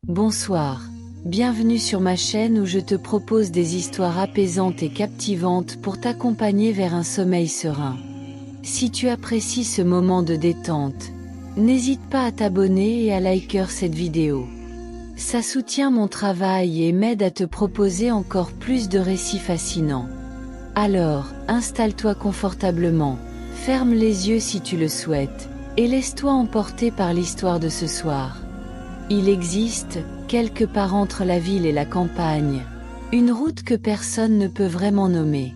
Bonsoir. Bienvenue sur ma chaîne où je te propose des histoires apaisantes et captivantes pour t'accompagner vers un sommeil serein. Si tu apprécies ce moment de détente, n'hésite pas à t'abonner et à liker cette vidéo. Ça soutient mon travail et m'aide à te proposer encore plus de récits fascinants. Alors, installe-toi confortablement, ferme les yeux si tu le souhaites, et laisse-toi emporter par l'histoire de ce soir. Il existe, quelque part entre la ville et la campagne, une route que personne ne peut vraiment nommer.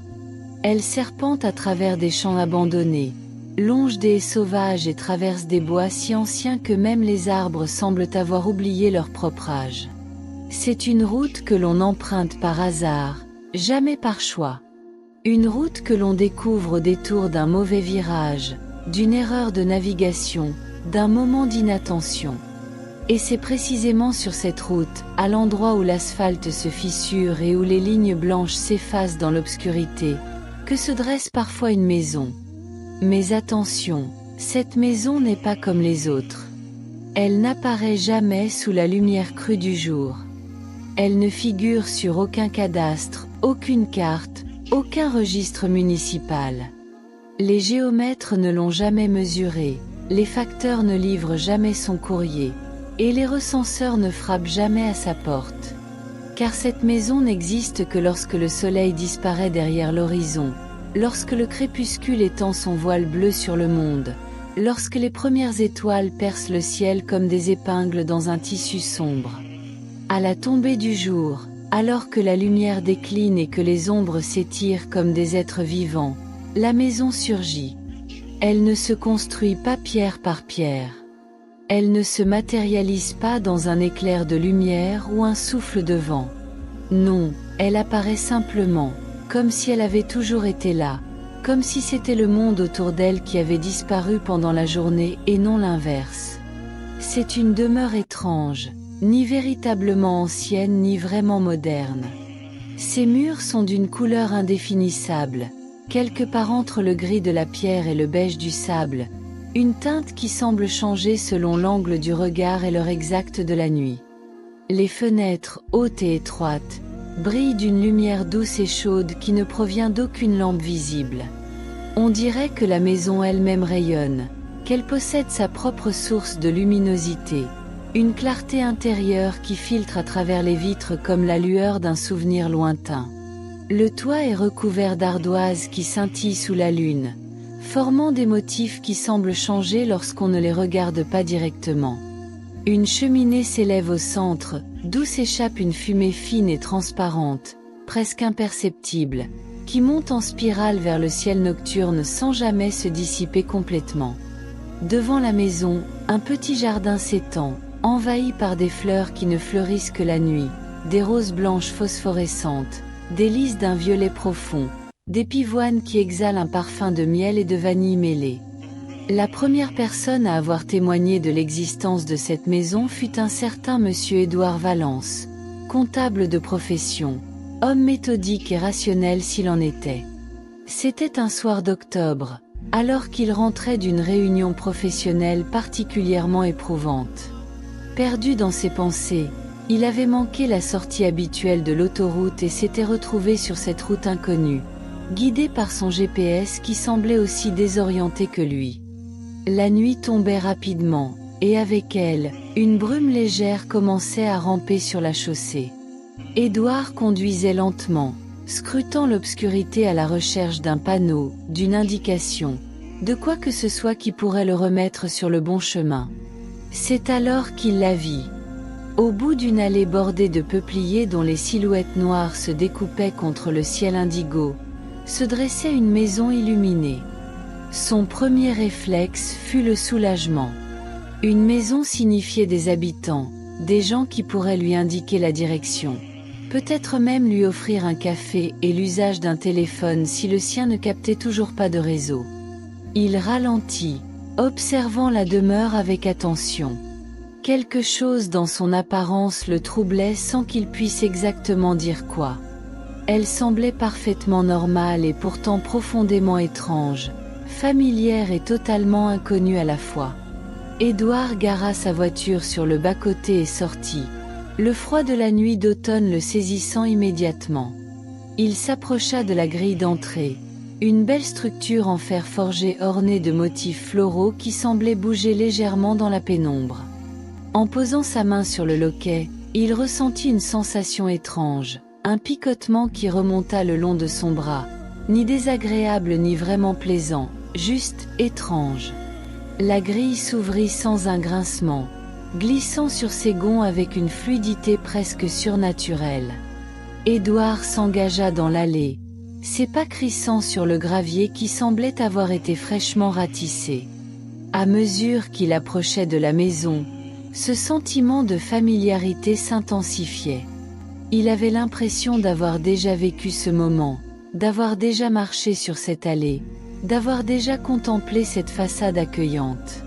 Elle serpente à travers des champs abandonnés, longe des haies sauvages et traverse des bois si anciens que même les arbres semblent avoir oublié leur propre âge. C'est une route que l'on emprunte par hasard, jamais par choix. Une route que l'on découvre au détour d'un mauvais virage, d'une erreur de navigation, d'un moment d'inattention. Et c'est précisément sur cette route, à l'endroit où l'asphalte se fissure et où les lignes blanches s'effacent dans l'obscurité, que se dresse parfois une maison. Mais attention, cette maison n'est pas comme les autres. Elle n'apparaît jamais sous la lumière crue du jour. Elle ne figure sur aucun cadastre, aucune carte, aucun registre municipal. Les géomètres ne l'ont jamais mesurée, les facteurs ne livrent jamais son courrier, et les recenseurs ne frappent jamais à sa porte. Car cette maison n'existe que lorsque le soleil disparaît derrière l'horizon, lorsque le crépuscule étend son voile bleu sur le monde, lorsque les premières étoiles percent le ciel comme des épingles dans un tissu sombre. À la tombée du jour, alors que la lumière décline et que les ombres s'étirent comme des êtres vivants, la maison surgit. Elle ne se construit pas pierre par pierre. Elle ne se matérialise pas dans un éclair de lumière ou un souffle de vent. Non, elle apparaît simplement, comme si elle avait toujours été là, comme si c'était le monde autour d'elle qui avait disparu pendant la journée et non l'inverse. C'est une demeure étrange, ni véritablement ancienne ni vraiment moderne. Ses murs sont d'une couleur indéfinissable, quelque part entre le gris de la pierre et le beige du sable, une teinte qui semble changer selon l'angle du regard et l'heure exacte de la nuit. Les fenêtres, hautes et étroites, brillent d'une lumière douce et chaude qui ne provient d'aucune lampe visible. On dirait que la maison elle-même rayonne, qu'elle possède sa propre source de luminosité, une clarté intérieure qui filtre à travers les vitres comme la lueur d'un souvenir lointain. Le toit est recouvert d'ardoises qui scintillent sous la lune, formant des motifs qui semblent changer lorsqu'on ne les regarde pas directement. Une cheminée s'élève au centre, d'où s'échappe une fumée fine et transparente, presque imperceptible, qui monte en spirale vers le ciel nocturne sans jamais se dissiper complètement. Devant la maison, un petit jardin s'étend, envahi par des fleurs qui ne fleurissent que la nuit, des roses blanches phosphorescentes, des lys d'un violet profond, des pivoines qui exhalent un parfum de miel et de vanille mêlée. La première personne à avoir témoigné de l'existence de cette maison fut un certain monsieur Édouard Valence, comptable de profession, homme méthodique et rationnel s'il en était. C'était un soir d'octobre, alors qu'il rentrait d'une réunion professionnelle particulièrement éprouvante. Perdu dans ses pensées, il avait manqué la sortie habituelle de l'autoroute et s'était retrouvé sur cette route inconnue, guidé par son GPS qui semblait aussi désorienté que lui. La nuit tombait rapidement, et avec elle, une brume légère commençait à ramper sur la chaussée. Édouard conduisait lentement, scrutant l'obscurité à la recherche d'un panneau, d'une indication, de quoi que ce soit qui pourrait le remettre sur le bon chemin. C'est alors qu'il la vit. Au bout d'une allée bordée de peupliers dont les silhouettes noires se découpaient contre le ciel indigo, se dressait une maison illuminée. Son premier réflexe fut le soulagement. Une maison signifiait des habitants, des gens qui pourraient lui indiquer la direction, peut-être même lui offrir un café et l'usage d'un téléphone si le sien ne captait toujours pas de réseau. Il ralentit, observant la demeure avec attention. Quelque chose dans son apparence le troublait sans qu'il puisse exactement dire quoi. Elle semblait parfaitement normale et pourtant profondément étrange, familière et totalement inconnue à la fois. Édouard gara sa voiture sur le bas-côté et sortit, le froid de la nuit d'automne le saisissant immédiatement. Il s'approcha de la grille d'entrée, une belle structure en fer forgé ornée de motifs floraux qui semblait bouger légèrement dans la pénombre. En posant sa main sur le loquet, il ressentit une sensation étrange, un picotement qui remonta le long de son bras, ni désagréable ni vraiment plaisant, juste étrange. La grille s'ouvrit sans un grincement, glissant sur ses gonds avec une fluidité presque surnaturelle. Édouard s'engagea dans l'allée, ses pas crissant sur le gravier qui semblait avoir été fraîchement ratissé. À mesure qu'il approchait de la maison, ce sentiment de familiarité s'intensifiait. Il avait l'impression d'avoir déjà vécu ce moment, d'avoir déjà marché sur cette allée, d'avoir déjà contemplé cette façade accueillante.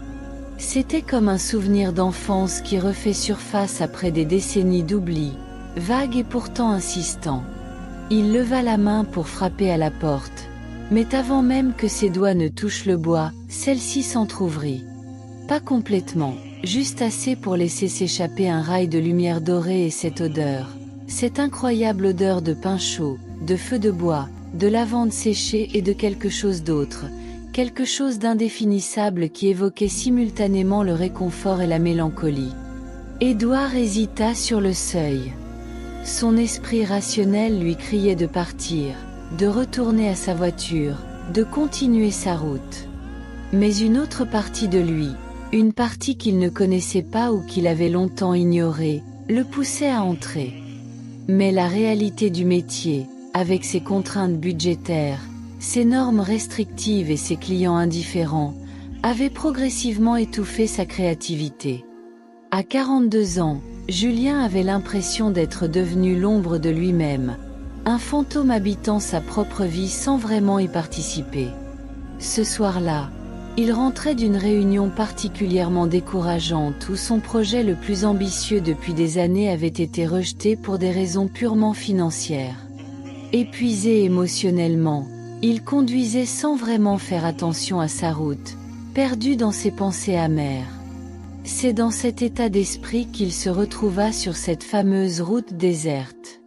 C'était comme un souvenir d'enfance qui refait surface après des décennies d'oubli, vague et pourtant insistant. Il leva la main pour frapper à la porte, mais avant même que ses doigts ne touchent le bois, celle-ci s'entr'ouvrit. Pas complètement, juste assez pour laisser s'échapper un rail de lumière dorée et cette odeur, cette incroyable odeur de pain chaud, de feu de bois, de lavande séchée et de quelque chose d'autre, quelque chose d'indéfinissable qui évoquait simultanément le réconfort et la mélancolie. Édouard hésita sur le seuil. Son esprit rationnel lui criait de partir, de retourner à sa voiture, de continuer sa route. Mais une autre partie de lui, une partie qu'il ne connaissait pas ou qu'il avait longtemps ignorée, le poussait à entrer. Mais la réalité du métier, avec ses contraintes budgétaires, ses normes restrictives et ses clients indifférents, avait progressivement étouffé sa créativité. À 42 ans, Julien avait l'impression d'être devenu l'ombre de lui-même, un fantôme habitant sa propre vie sans vraiment y participer. Ce soir-là, il rentrait d'une réunion particulièrement décourageante où son projet le plus ambitieux depuis des années avait été rejeté pour des raisons purement financières. Épuisé émotionnellement, il conduisait sans vraiment faire attention à sa route, perdu dans ses pensées amères. C'est dans cet état d'esprit qu'il se retrouva sur cette fameuse route déserte.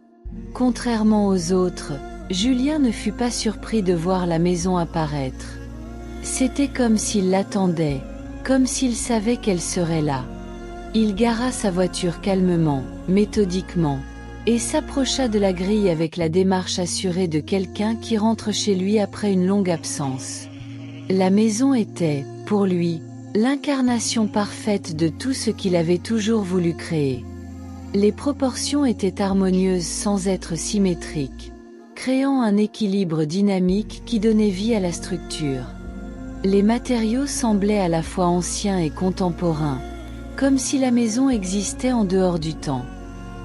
Contrairement aux autres, Julien ne fut pas surpris de voir la maison apparaître. C'était comme s'il l'attendait, comme s'il savait qu'elle serait là. Il gara sa voiture calmement, méthodiquement, et s'approcha de la grille avec la démarche assurée de quelqu'un qui rentre chez lui après une longue absence. La maison était, pour lui, l'incarnation parfaite de tout ce qu'il avait toujours voulu créer. Les proportions étaient harmonieuses sans être symétriques, créant un équilibre dynamique qui donnait vie à la structure. Les matériaux semblaient à la fois anciens et contemporains, comme si la maison existait en dehors du temps.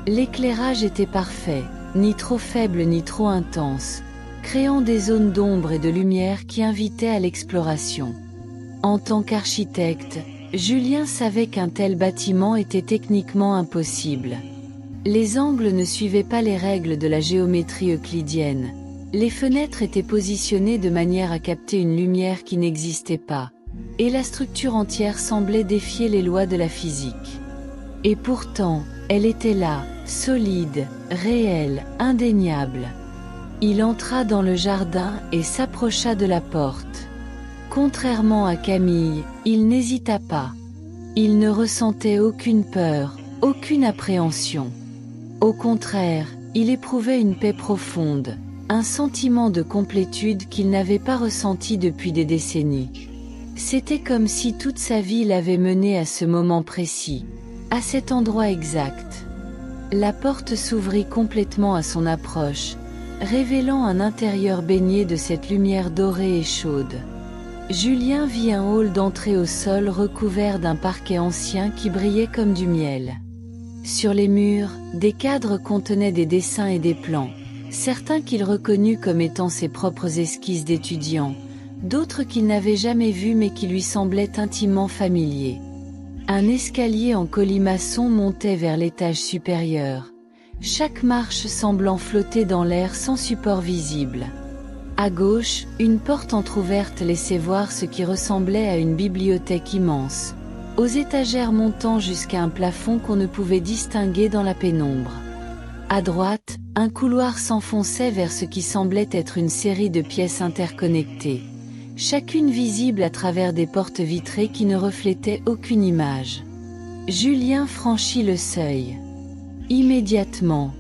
L'éclairage était parfait, ni trop faible ni trop intense, créant des zones d'ombre et de lumière qui invitaient à l'exploration. En tant qu'architecte, Julien savait qu'un tel bâtiment était techniquement impossible. Les angles ne suivaient pas les règles de la géométrie euclidienne. Les fenêtres étaient positionnées de manière à capter une lumière qui n'existait pas, et la structure entière semblait défier les lois de la physique. Et pourtant, elle était là, solide, réelle, indéniable. Il entra dans le jardin et s'approcha de la porte. Contrairement à Camille, il n'hésita pas. Il ne ressentait aucune peur, aucune appréhension. Au contraire, il éprouvait une paix profonde, un sentiment de complétude qu'il n'avait pas ressenti depuis des décennies. C'était comme si toute sa vie l'avait mené à ce moment précis, à cet endroit exact. La porte s'ouvrit complètement à son approche, révélant un intérieur baigné de cette lumière dorée et chaude. Julien vit un hall d'entrée au sol recouvert d'un parquet ancien qui brillait comme du miel. Sur les murs, des cadres contenaient des dessins et des plans, certains qu'il reconnut comme étant ses propres esquisses d'étudiant, d'autres qu'il n'avait jamais vus mais qui lui semblaient intimement familiers. Un escalier en colimaçon montait vers l'étage supérieur, chaque marche semblant flotter dans l'air sans support visible. À gauche, une porte entr'ouverte laissait voir ce qui ressemblait à une bibliothèque immense, aux étagères montant jusqu'à un plafond qu'on ne pouvait distinguer dans la pénombre. À droite, un couloir s'enfonçait vers ce qui semblait être une série de pièces interconnectées, chacune visible à travers des portes vitrées qui ne reflétaient aucune image. Julien franchit le seuil. Immédiatement,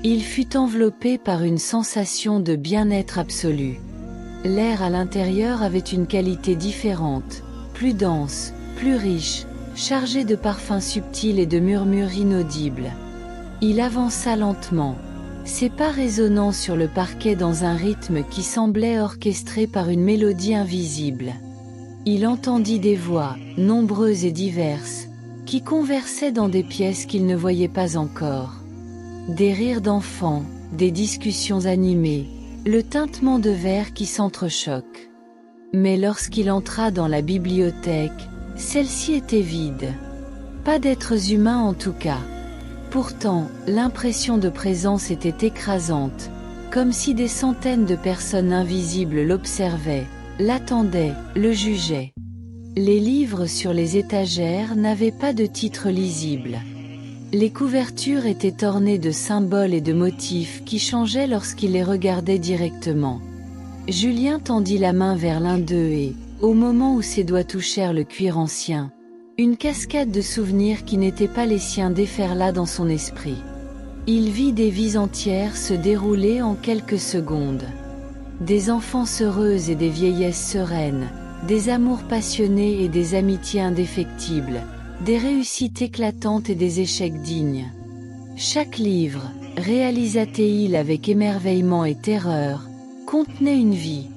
il fut enveloppé par une sensation de bien-être absolu. L'air à l'intérieur avait une qualité différente, plus dense, plus riche, chargé de parfums subtils et de murmures inaudibles. Il avança lentement, ses pas résonnant sur le parquet dans un rythme qui semblait orchestré par une mélodie invisible. Il entendit des voix, nombreuses et diverses, qui conversaient dans des pièces qu'il ne voyait pas encore. Des rires d'enfants, des discussions animées, le tintement de verres qui s'entrechoquent. Mais lorsqu'il entra dans la bibliothèque, celle-ci était vide. Pas d'êtres humains en tout cas. Pourtant, l'impression de présence était écrasante, comme si des centaines de personnes invisibles l'observaient, l'attendaient, le jugeaient. Les livres sur les étagères n'avaient pas de titre lisible. Les couvertures étaient ornées de symboles et de motifs qui changeaient lorsqu'il les regardait directement. Julien tendit la main vers l'un d'eux et, au moment où ses doigts touchèrent le cuir ancien, une cascade de souvenirs qui n'étaient pas les siens déferla dans son esprit. Il vit des vies entières se dérouler en quelques secondes. Des enfances heureuses et des vieillesses sereines, des amours passionnés et des amitiés indéfectibles, des réussites éclatantes et des échecs dignes. Chaque livre, réalisait-il avec émerveillement et terreur, contenait une vie.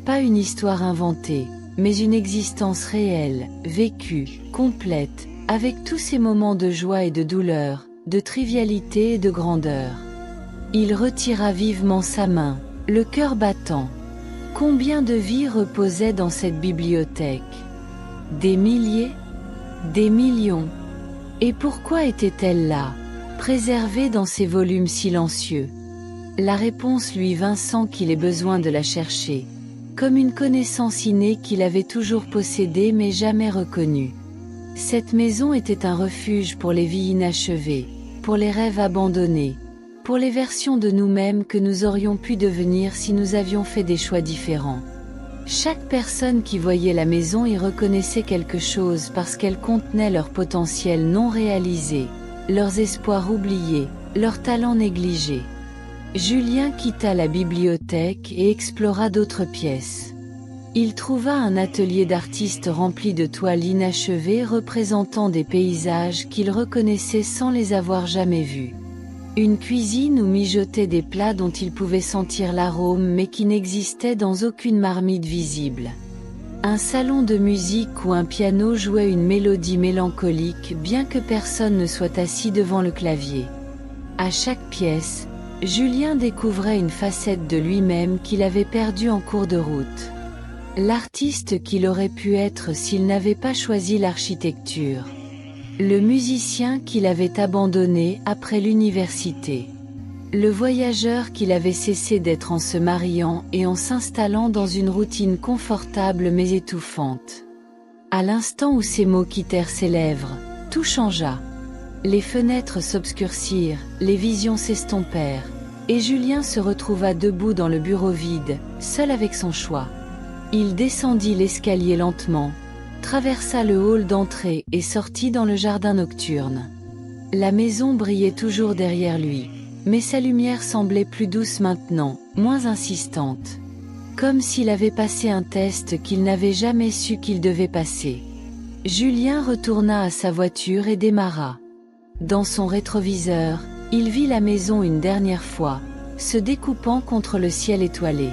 Pas une histoire inventée, mais une existence réelle, vécue, complète, avec tous ses moments de joie et de douleur, de trivialité et de grandeur. Il retira vivement sa main, le cœur battant. Combien de vies reposaient dans cette bibliothèque? Des milliers? Des millions? Et pourquoi était-elle là, préservée dans ces volumes silencieux? La réponse lui vint sans qu'il ait besoin de la chercher, comme une connaissance innée qu'il avait toujours possédée mais jamais reconnue. Cette maison était un refuge pour les vies inachevées, pour les rêves abandonnés, pour les versions de nous-mêmes que nous aurions pu devenir si nous avions fait des choix différents. Chaque personne qui voyait la maison y reconnaissait quelque chose parce qu'elle contenait leur potentiel non réalisé, leurs espoirs oubliés, leurs talents négligés. Julien quitta la bibliothèque et explora d'autres pièces. Il trouva un atelier d'artiste rempli de toiles inachevées représentant des paysages qu'il reconnaissait sans les avoir jamais vus. Une cuisine où mijotaient des plats dont il pouvait sentir l'arôme mais qui n'existaient dans aucune marmite visible. Un salon de musique où un piano jouait une mélodie mélancolique bien que personne ne soit assis devant le clavier. À chaque pièce, Julien découvrait une facette de lui-même qu'il avait perdue en cours de route. L'artiste qu'il aurait pu être s'il n'avait pas choisi l'architecture. Le musicien qu'il avait abandonné après l'université. Le voyageur qu'il avait cessé d'être en se mariant et en s'installant dans une routine confortable mais étouffante. À l'instant où ces mots quittèrent ses lèvres, tout changea. Les fenêtres s'obscurcirent, les visions s'estompèrent, et Julien se retrouva debout dans le bureau vide, seul avec son choix. Il descendit l'escalier lentement, traversa le hall d'entrée et sortit dans le jardin nocturne. La maison brillait toujours derrière lui, mais sa lumière semblait plus douce maintenant, moins insistante. Comme s'il avait passé un test qu'il n'avait jamais su qu'il devait passer. Julien retourna à sa voiture et démarra. Dans son rétroviseur, il vit la maison une dernière fois, se découpant contre le ciel étoilé.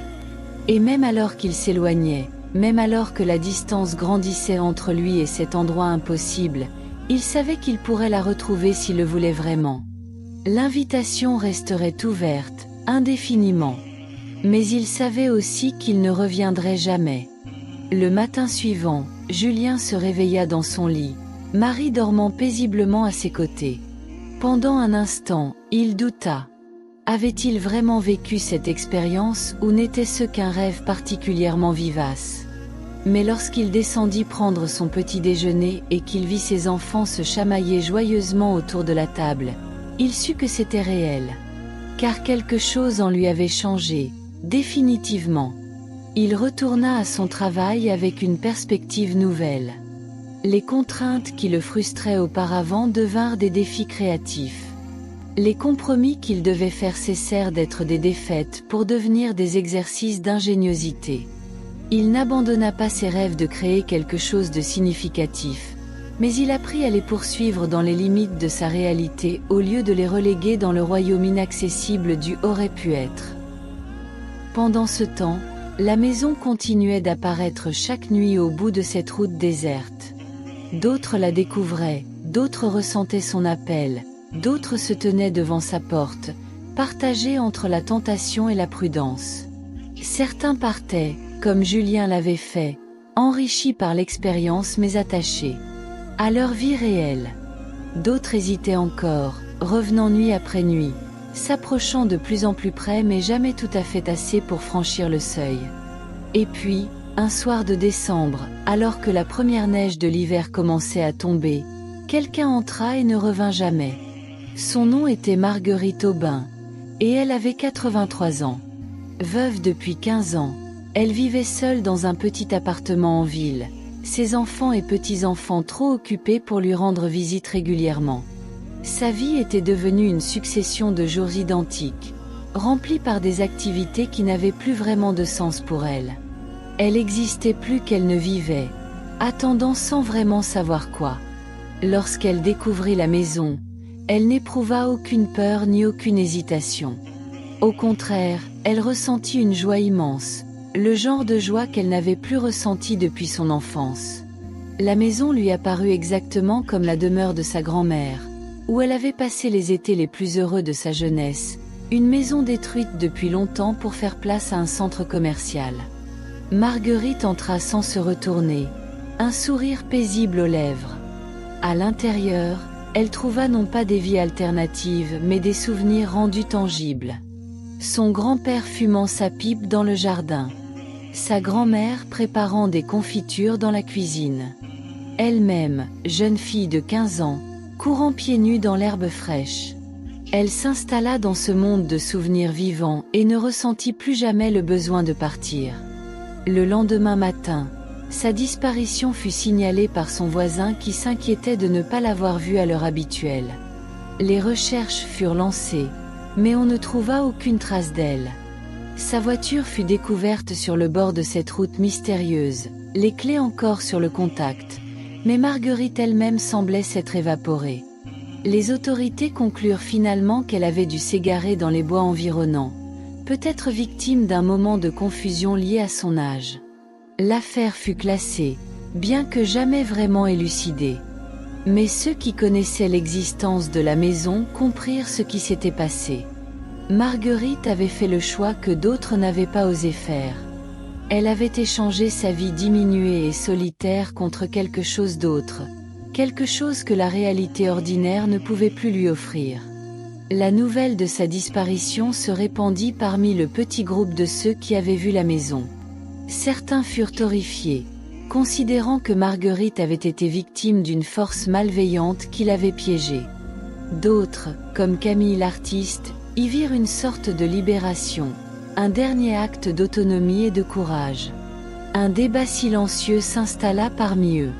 Et même alors qu'il s'éloignait, même alors que la distance grandissait entre lui et cet endroit impossible, il savait qu'il pourrait la retrouver s'il le voulait vraiment. L'invitation resterait ouverte, indéfiniment. Mais il savait aussi qu'il ne reviendrait jamais. Le matin suivant, Julien se réveilla dans son lit, Marie dormant paisiblement à ses côtés. Pendant un instant, il douta. Avait-il vraiment vécu cette expérience ou n'était-ce qu'un rêve particulièrement vivace? Mais lorsqu'il descendit prendre son petit déjeuner et qu'il vit ses enfants se chamailler joyeusement autour de la table, il sut que c'était réel. Car quelque chose en lui avait changé, définitivement. Il retourna à son travail avec une perspective nouvelle. Les contraintes qui le frustraient auparavant devinrent des défis créatifs. Les compromis qu'il devait faire cessèrent d'être des défaites pour devenir des exercices d'ingéniosité. Il n'abandonna pas ses rêves de créer quelque chose de significatif, mais il apprit à les poursuivre dans les limites de sa réalité au lieu de les reléguer dans le royaume inaccessible du aurait pu être. Pendant ce temps, la maison continuait d'apparaître chaque nuit au bout de cette route déserte. D'autres la découvraient, d'autres ressentaient son appel, d'autres se tenaient devant sa porte, partagés entre la tentation et la prudence. Certains partaient, comme Julien l'avait fait, enrichis par l'expérience mais attachés à leur vie réelle. D'autres hésitaient encore, revenant nuit après nuit, s'approchant de plus en plus près mais jamais tout à fait assez pour franchir le seuil. Et puis, un soir de décembre, alors que la première neige de l'hiver commençait à tomber, quelqu'un entra et ne revint jamais. Son nom était Marguerite Aubin, et elle avait 83 ans. Veuve depuis 15 ans, elle vivait seule dans un petit appartement en ville, ses enfants et petits-enfants trop occupés pour lui rendre visite régulièrement. Sa vie était devenue une succession de jours identiques, remplis par des activités qui n'avaient plus vraiment de sens pour elle. Elle existait plus qu'elle ne vivait, attendant sans vraiment savoir quoi. Lorsqu'elle découvrit la maison, elle n'éprouva aucune peur ni aucune hésitation. Au contraire, elle ressentit une joie immense, le genre de joie qu'elle n'avait plus ressentie depuis son enfance. La maison lui apparut exactement comme la demeure de sa grand-mère, où elle avait passé les étés les plus heureux de sa jeunesse, une maison détruite depuis longtemps pour faire place à un centre commercial. Marguerite entra sans se retourner, un sourire paisible aux lèvres. À l'intérieur, elle trouva non pas des vies alternatives mais des souvenirs rendus tangibles. Son grand-père fumant sa pipe dans le jardin. Sa grand-mère préparant des confitures dans la cuisine. Elle-même, jeune fille de 15 ans, courant pieds nus dans l'herbe fraîche. Elle s'installa dans ce monde de souvenirs vivants et ne ressentit plus jamais le besoin de partir. Le lendemain matin, sa disparition fut signalée par son voisin qui s'inquiétait de ne pas l'avoir vue à l'heure habituelle. Les recherches furent lancées, mais on ne trouva aucune trace d'elle. Sa voiture fut découverte sur le bord de cette route mystérieuse, les clés encore sur le contact, mais Marguerite elle-même semblait s'être évaporée. Les autorités conclurent finalement qu'elle avait dû s'égarer dans les bois environnants, peut-être victime d'un moment de confusion lié à son âge. L'affaire fut classée, bien que jamais vraiment élucidée. Mais ceux qui connaissaient l'existence de la maison comprirent ce qui s'était passé. Marguerite avait fait le choix que d'autres n'avaient pas osé faire. Elle avait échangé sa vie diminuée et solitaire contre quelque chose d'autre, quelque chose que la réalité ordinaire ne pouvait plus lui offrir. La nouvelle de sa disparition se répandit parmi le petit groupe de ceux qui avaient vu la maison. Certains furent horrifiés, considérant que Marguerite avait été victime d'une force malveillante qui l'avait piégée. D'autres, comme Camille l'artiste, y virent une sorte de libération, un dernier acte d'autonomie et de courage. Un débat silencieux s'installa parmi eux.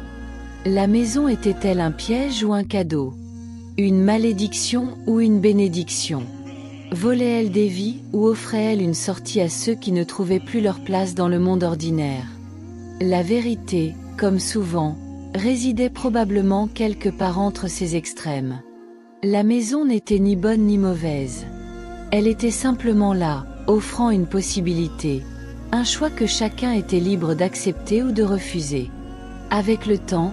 La maison était-elle un piège ou un cadeau? Une malédiction ou une bénédiction? Volait-elle des vies ou offrait-elle une sortie à ceux qui ne trouvaient plus leur place dans le monde ordinaire? La vérité, comme souvent, résidait probablement quelque part entre ces extrêmes. La maison n'était ni bonne ni mauvaise. Elle était simplement là, offrant une possibilité, un choix que chacun était libre d'accepter ou de refuser. Avec le temps,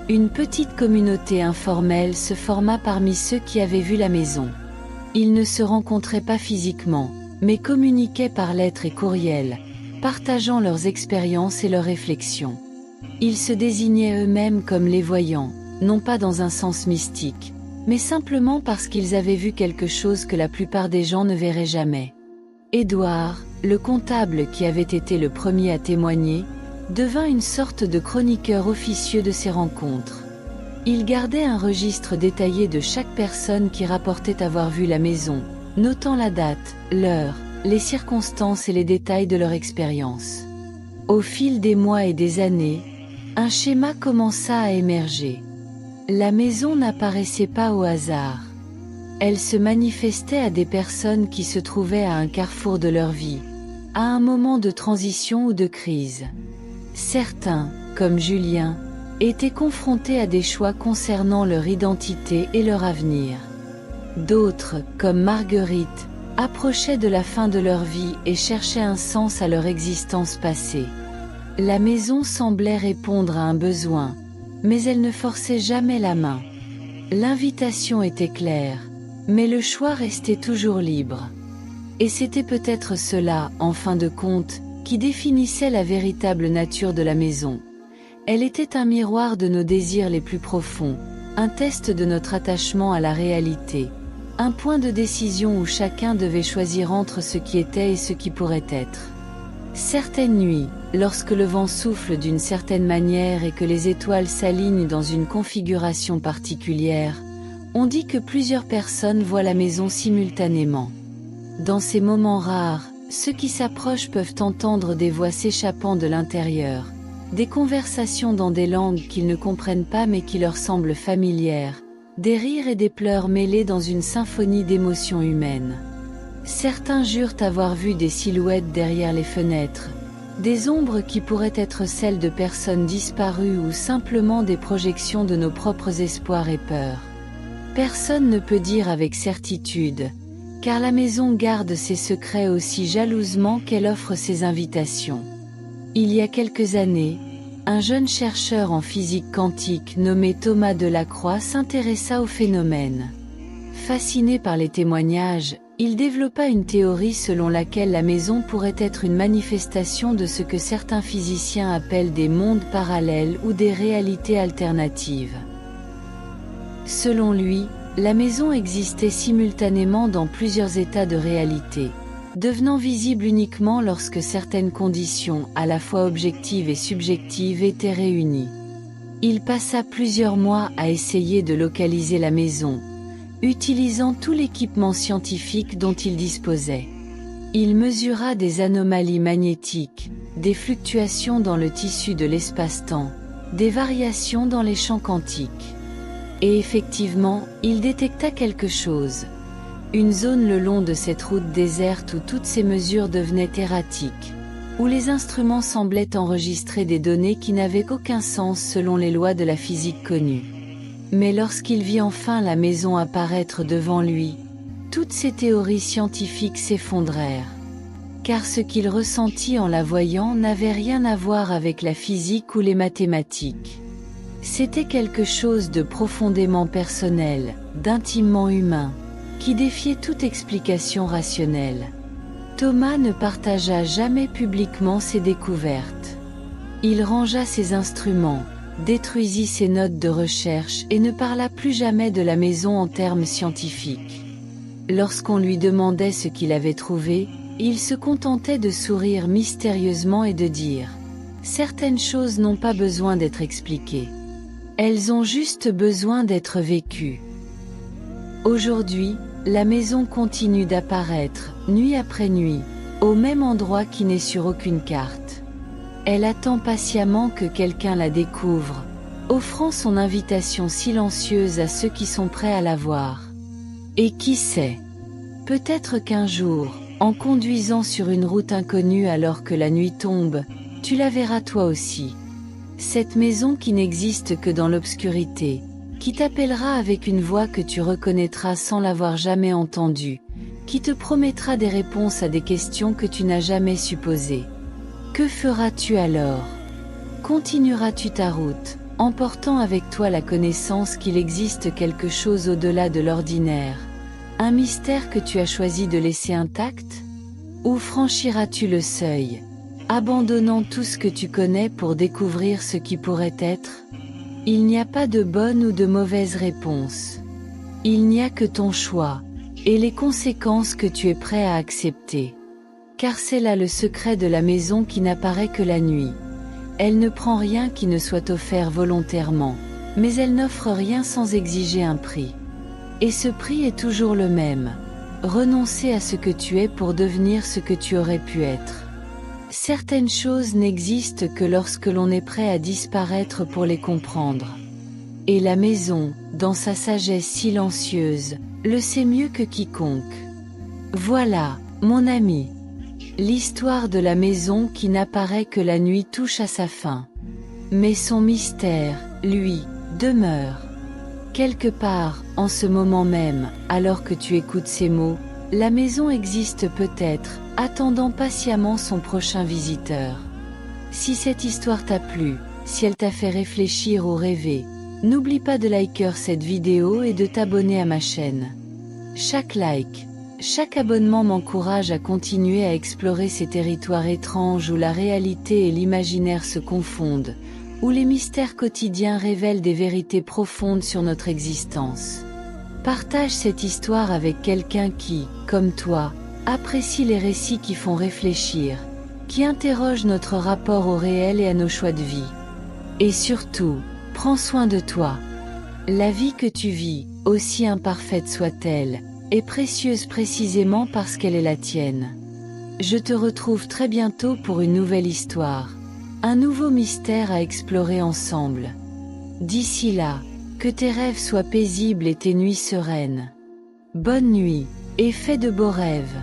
une petite communauté informelle se forma parmi ceux qui avaient vu la maison. Ils ne se rencontraient pas physiquement, mais communiquaient par lettres et courriels, partageant leurs expériences et leurs réflexions. Ils se désignaient eux-mêmes comme les voyants, non pas dans un sens mystique, mais simplement parce qu'ils avaient vu quelque chose que la plupart des gens ne verraient jamais. Édouard, le comptable qui avait été le premier à témoigner, devint une sorte de chroniqueur officieux de ces rencontres. Il gardait un registre détaillé de chaque personne qui rapportait avoir vu la maison, notant la date, l'heure, les circonstances et les détails de leur expérience. Au fil des mois et des années, un schéma commença à émerger. La maison n'apparaissait pas au hasard. Elle se manifestait à des personnes qui se trouvaient à un carrefour de leur vie, à un moment de transition ou de crise. Certains, comme Julien, étaient confrontés à des choix concernant leur identité et leur avenir. D'autres, comme Marguerite, approchaient de la fin de leur vie et cherchaient un sens à leur existence passée. La maison semblait répondre à un besoin, mais elle ne forçait jamais la main. L'invitation était claire, mais le choix restait toujours libre. Et c'était peut-être cela, en fin de compte, qui définissait la véritable nature de la maison. Elle était un miroir de nos désirs les plus profonds, un test de notre attachement à la réalité, un point de décision où chacun devait choisir entre ce qui était et ce qui pourrait être. Certaines nuits, lorsque le vent souffle d'une certaine manière et que les étoiles s'alignent dans une configuration particulière, on dit que plusieurs personnes voient la maison simultanément. Dans ces moments rares, ceux qui s'approchent peuvent entendre des voix s'échappant de l'intérieur, des conversations dans des langues qu'ils ne comprennent pas mais qui leur semblent familières, des rires et des pleurs mêlés dans une symphonie d'émotions humaines. Certains jurent avoir vu des silhouettes derrière les fenêtres, des ombres qui pourraient être celles de personnes disparues ou simplement des projections de nos propres espoirs et peurs. Personne ne peut dire avec certitude, car la maison garde ses secrets aussi jalousement qu'elle offre ses invitations. Il y a quelques années, un jeune chercheur en physique quantique nommé Thomas Delacroix s'intéressa au phénomène. Fasciné par les témoignages, il développa une théorie selon laquelle la maison pourrait être une manifestation de ce que certains physiciens appellent des mondes parallèles ou des réalités alternatives. Selon lui, la maison existait simultanément dans plusieurs états de réalité, devenant visible uniquement lorsque certaines conditions, à la fois objectives et subjectives, étaient réunies. Il passa plusieurs mois à essayer de localiser la maison, utilisant tout l'équipement scientifique dont il disposait. Il mesura des anomalies magnétiques, des fluctuations dans le tissu de l'espace-temps, des variations dans les champs quantiques. Et effectivement, il détecta quelque chose. Une zone le long de cette route déserte où toutes ces mesures devenaient erratiques, où les instruments semblaient enregistrer des données qui n'avaient aucun sens selon les lois de la physique connue. Mais lorsqu'il vit enfin la maison apparaître devant lui, toutes ces théories scientifiques s'effondrèrent. Car ce qu'il ressentit en la voyant n'avait rien à voir avec la physique ou les mathématiques. C'était quelque chose de profondément personnel, d'intimement humain, qui défiait toute explication rationnelle. Thomas ne partagea jamais publiquement ses découvertes. Il rangea ses instruments, détruisit ses notes de recherche et ne parla plus jamais de la maison en termes scientifiques. Lorsqu'on lui demandait ce qu'il avait trouvé, il se contentait de sourire mystérieusement et de dire « Certaines choses n'ont pas besoin d'être expliquées. Elles ont juste besoin d'être vécues. » Aujourd'hui, la maison continue d'apparaître, nuit après nuit, au même endroit qui n'est sur aucune carte. Elle attend patiemment que quelqu'un la découvre, offrant son invitation silencieuse à ceux qui sont prêts à la voir. Et qui sait, peut-être qu'un jour, en conduisant sur une route inconnue alors que la nuit tombe, tu la verras toi aussi. Cette maison qui n'existe que dans l'obscurité, qui t'appellera avec une voix que tu reconnaîtras sans l'avoir jamais entendue, qui te promettra des réponses à des questions que tu n'as jamais su poser. Que feras-tu alors? Continueras-tu ta route, emportant avec toi la connaissance qu'il existe quelque chose au-delà de l'ordinaire, un mystère que tu as choisi de laisser intact? Ou franchiras-tu le seuil, abandonnant tout ce que tu connais pour découvrir ce qui pourrait être? Il n'y a pas de bonne ou de mauvaise réponse. Il n'y a que ton choix, et les conséquences que tu es prêt à accepter. Car c'est là le secret de la maison qui n'apparaît que la nuit. Elle ne prend rien qui ne soit offert volontairement, mais elle n'offre rien sans exiger un prix. Et ce prix est toujours le même. Renoncer à ce que tu es pour devenir ce que tu aurais pu être. Certaines choses n'existent que lorsque l'on est prêt à disparaître pour les comprendre. Et la maison, dans sa sagesse silencieuse, le sait mieux que quiconque. Voilà, mon ami, l'histoire de la maison qui n'apparaît que la nuit touche à sa fin. Mais son mystère, lui, demeure. Quelque part, en ce moment même, alors que tu écoutes ces mots, la maison existe peut-être, attendant patiemment son prochain visiteur. Si cette histoire t'a plu, si elle t'a fait réfléchir ou rêver, n'oublie pas de liker cette vidéo et de t'abonner à ma chaîne. Chaque like, chaque abonnement m'encourage à continuer à explorer ces territoires étranges où la réalité et l'imaginaire se confondent, où les mystères quotidiens révèlent des vérités profondes sur notre existence. Partage cette histoire avec quelqu'un qui, comme toi, apprécie les récits qui font réfléchir, qui interrogent notre rapport au réel et à nos choix de vie. Et surtout, prends soin de toi. La vie que tu vis, aussi imparfaite soit-elle, est précieuse précisément parce qu'elle est la tienne. Je te retrouve très bientôt pour une nouvelle histoire, un nouveau mystère à explorer ensemble. D'ici là, que tes rêves soient paisibles et tes nuits sereines. Bonne nuit, et fais de beaux rêves.